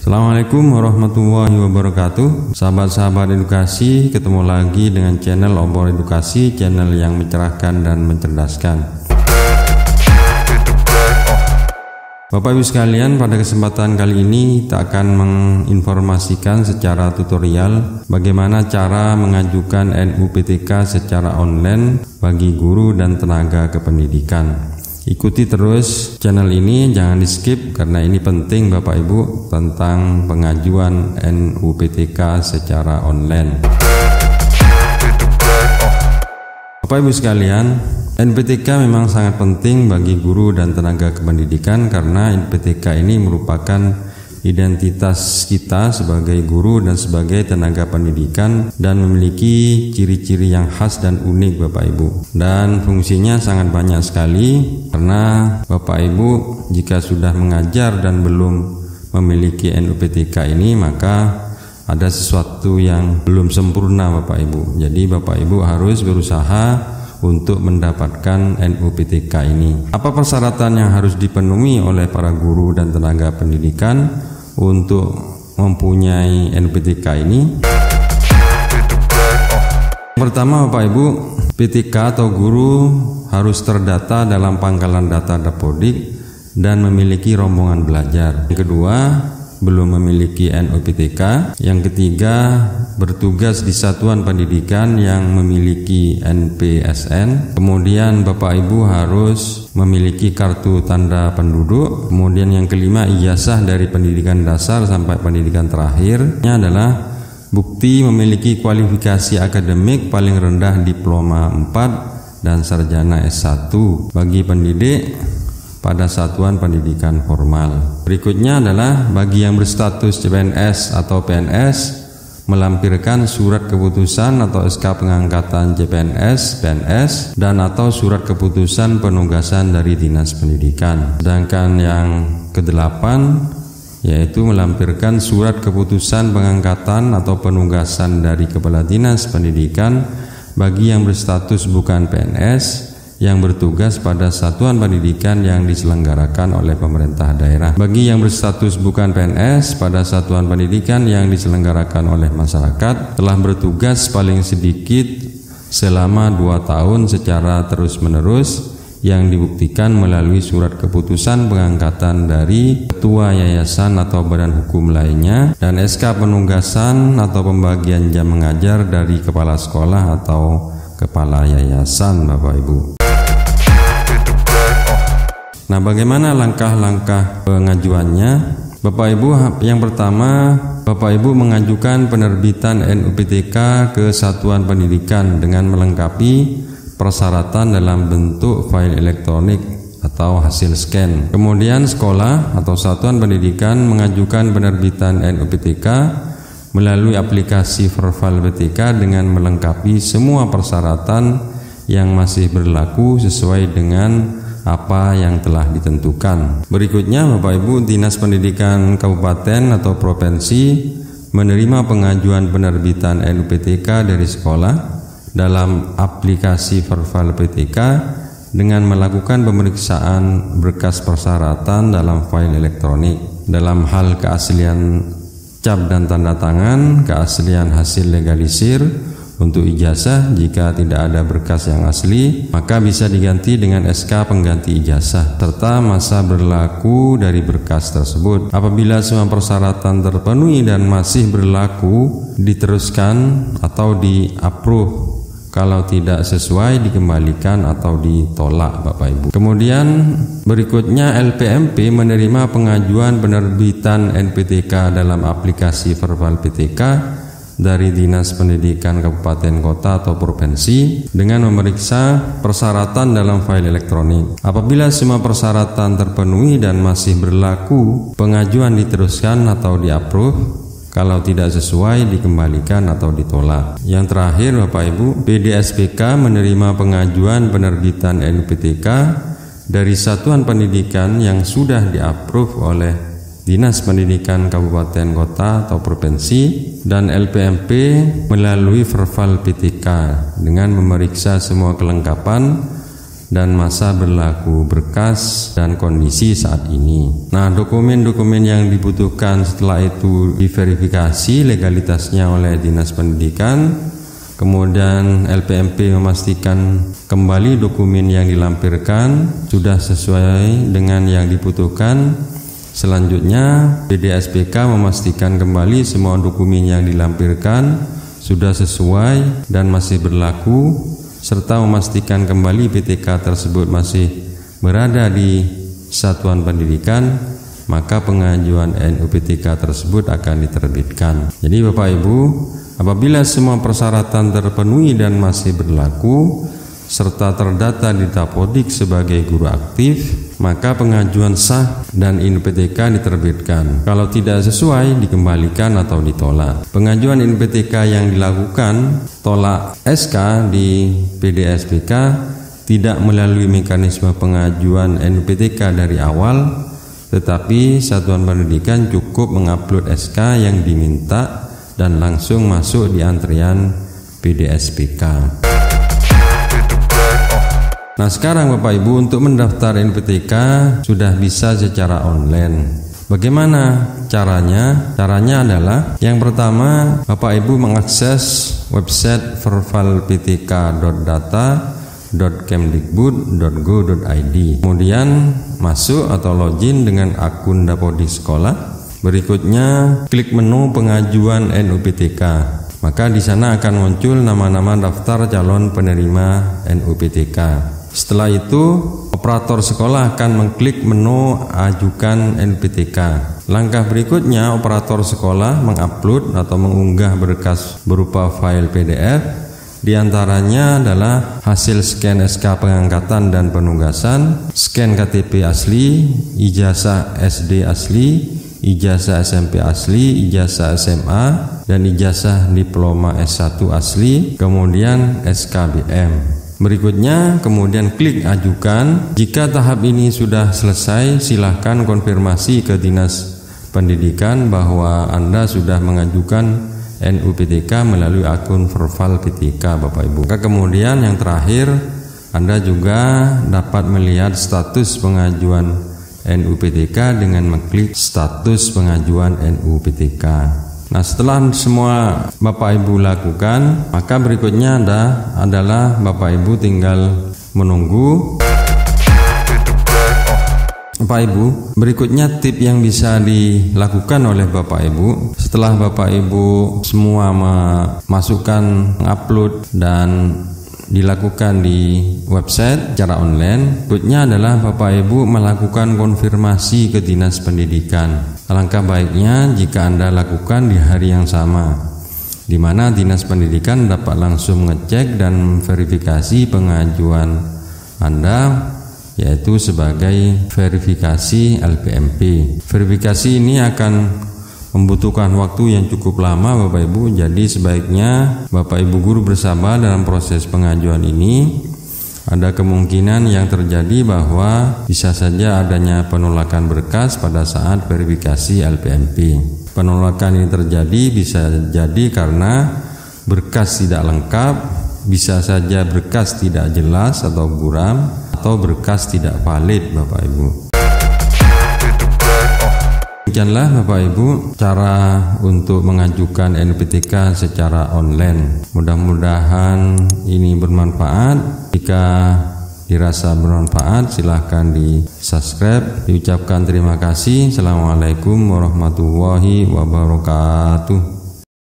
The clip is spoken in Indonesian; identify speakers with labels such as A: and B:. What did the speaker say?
A: Assalamualaikum warahmatullahi wabarakatuh. Sahabat-sahabat edukasi, ketemu lagi dengan channel Obor Edukasi, channel yang mencerahkan dan mencerdaskan. Bapak Ibu sekalian, pada kesempatan kali ini kita akan menginformasikan secara tutorial bagaimana cara mengajukan NUPTK secara online bagi guru dan tenaga kependidikan. Ikuti terus channel ini, jangan di skip karena ini penting Bapak Ibu tentang pengajuan NUPTK secara online. Bapak Ibu sekalian, NUPTK memang sangat penting bagi guru dan tenaga kependidikan karena NUPTK ini merupakan identitas kita sebagai guru dan sebagai tenaga pendidikan dan memiliki ciri-ciri yang khas dan unik Bapak Ibu. Dan fungsinya sangat banyak sekali karena Bapak Ibu jika sudah mengajar dan belum memiliki NUPTK ini maka ada sesuatu yang belum sempurna Bapak Ibu. Jadi Bapak Ibu harus berusaha untuk mendapatkan NUPTK ini. Apa persyaratan yang harus dipenuhi oleh para guru dan tenaga pendidikan untuk mempunyai NUPTK ini? Pertama Bapak Ibu, PTK atau guru harus terdata dalam pangkalan data Dapodik dan memiliki rombongan belajar. Yang kedua, belum memiliki NUPTK. Yang ketiga, bertugas di satuan pendidikan yang memiliki NPSN. Kemudian Bapak Ibu harus memiliki kartu tanda penduduk. Kemudian yang kelima, ijazah dari pendidikan dasar sampai pendidikan terakhirnya adalah bukti memiliki kualifikasi akademik paling rendah diploma 4 dan sarjana S1 bagi pendidik pada satuan pendidikan formal. Berikutnya adalah bagi yang berstatus CPNS atau PNS melampirkan surat keputusan atau SK pengangkatan CPNS, PNS dan atau surat keputusan penugasan dari Dinas Pendidikan. Sedangkan yang kedelapan yaitu melampirkan surat keputusan pengangkatan atau penugasan dari Kepala Dinas Pendidikan bagi yang berstatus bukan PNS yang bertugas pada satuan pendidikan yang diselenggarakan oleh pemerintah daerah. Bagi yang berstatus bukan PNS pada satuan pendidikan yang diselenggarakan oleh masyarakat telah bertugas paling sedikit selama 2 tahun secara terus-menerus yang dibuktikan melalui surat keputusan pengangkatan dari ketua yayasan atau badan hukum lainnya dan SK penugasan atau pembagian jam mengajar dari kepala sekolah atau kepala yayasan Bapak Ibu. Nah, bagaimana langkah-langkah pengajuannya? Bapak Ibu, yang pertama, Bapak Ibu mengajukan penerbitan NUPTK ke satuan pendidikan dengan melengkapi persyaratan dalam bentuk file elektronik atau hasil scan. Kemudian sekolah atau satuan pendidikan mengajukan penerbitan NUPTK melalui aplikasi Verval PTK dengan melengkapi semua persyaratan yang masih berlaku sesuai dengan apa yang telah ditentukan. Berikutnya Bapak Ibu, Dinas Pendidikan Kabupaten atau Provinsi menerima pengajuan penerbitan NUPTK dari sekolah dalam aplikasi Verval PTK dengan melakukan pemeriksaan berkas persyaratan dalam file elektronik. Dalam hal keaslian cap dan tanda tangan, keaslian hasil legalisir. Untuk ijazah, jika tidak ada berkas yang asli, maka bisa diganti dengan SK pengganti ijazah, serta masa berlaku dari berkas tersebut. Apabila semua persyaratan terpenuhi dan masih berlaku, diteruskan atau di-approve. Kalau tidak sesuai, dikembalikan atau ditolak Bapak Ibu. Kemudian berikutnya LPMP menerima pengajuan penerbitan NPTK dalam aplikasi Verval PTK dari Dinas Pendidikan Kabupaten Kota atau Provinsi dengan memeriksa persyaratan dalam file elektronik. Apabila semua persyaratan terpenuhi dan masih berlaku, pengajuan diteruskan atau di-approve. Kalau tidak sesuai, dikembalikan atau ditolak. Yang terakhir Bapak Ibu, PDSPK menerima pengajuan penerbitan NUPTK dari satuan pendidikan yang sudah di-approve oleh Dinas Pendidikan Kabupaten Kota atau Provinsi dan LPMP melalui Verval PTK dengan memeriksa semua kelengkapan dan masa berlaku berkas dan kondisi saat ini. Nah, dokumen-dokumen yang dibutuhkan setelah itu diverifikasi legalitasnya oleh Dinas Pendidikan. Kemudian LPMP memastikan kembali dokumen yang dilampirkan sudah sesuai dengan yang dibutuhkan. Selanjutnya PDSPK memastikan kembali semua dokumen yang dilampirkan sudah sesuai dan masih berlaku, serta memastikan kembali PTK tersebut masih berada di satuan pendidikan, maka pengajuan NUPTK tersebut akan diterbitkan. Jadi Bapak Ibu, apabila semua persyaratan terpenuhi dan masih berlaku, serta terdata di Dapodik sebagai guru aktif, maka pengajuan sah dan NUPTK diterbitkan. Kalau tidak sesuai, dikembalikan atau ditolak. Pengajuan NUPTK yang dilakukan tolak SK di PDSPK tidak melalui mekanisme pengajuan NUPTK dari awal, tetapi satuan pendidikan cukup mengupload SK yang diminta dan langsung masuk di antrian PDSPK. Nah, sekarang Bapak Ibu, untuk mendaftar NUPTK sudah bisa secara online. Bagaimana caranya? Caranya adalah yang pertama, Bapak Ibu mengakses website vervalptk.data.kemdikbud.go.id. Kemudian masuk atau login dengan akun Dapodik Sekolah. Berikutnya klik menu pengajuan NUPTK. Maka di sana akan muncul nama-nama daftar calon penerima NUPTK. Setelah itu, operator sekolah akan mengklik menu ajukan NUPTK. Langkah berikutnya, operator sekolah mengupload atau mengunggah berkas berupa file PDF. Di antaranya adalah hasil scan SK pengangkatan dan penugasan, scan KTP asli, ijazah SD asli, ijazah SMP asli, ijazah SMA, dan ijazah diploma S1 asli, kemudian SKBM. Berikutnya, kemudian klik ajukan. Jika tahap ini sudah selesai, silahkan konfirmasi ke Dinas Pendidikan bahwa Anda sudah mengajukan NUPTK melalui akun vervalptk, Bapak Ibu. Kemudian yang terakhir, Anda juga dapat melihat status pengajuan NUPTK dengan mengklik status pengajuan NUPTK. Nah, setelah semua Bapak Ibu lakukan, maka berikutnya adalah Bapak Ibu tinggal menunggu. Bapak Ibu, berikutnya tip yang bisa dilakukan oleh Bapak Ibu setelah Bapak Ibu semua memasukkan, upload dan dilakukan di website secara online. Berikutnya adalah Bapak Ibu melakukan konfirmasi ke Dinas Pendidikan. Alangkah baiknya jika Anda lakukan di hari yang sama, di mana Dinas Pendidikan dapat langsung mengecek dan verifikasi pengajuan Anda, yaitu sebagai verifikasi LPMP. Verifikasi ini akan membutuhkan waktu yang cukup lama Bapak Ibu, jadi sebaiknya Bapak Ibu guru bersabar dalam proses pengajuan ini. Ada kemungkinan yang terjadi bahwa bisa saja adanya penolakan berkas pada saat verifikasi LPMP. Penolakan ini terjadi bisa jadi karena berkas tidak lengkap, bisa saja berkas tidak jelas atau buram, atau berkas tidak valid Bapak Ibu. Demikianlah Bapak Ibu cara untuk mengajukan NUPTK secara online. Mudah-mudahan ini bermanfaat. Jika dirasa bermanfaat, silahkan di subscribe. Diucapkan terima kasih. Assalamualaikum warahmatullahi wabarakatuh.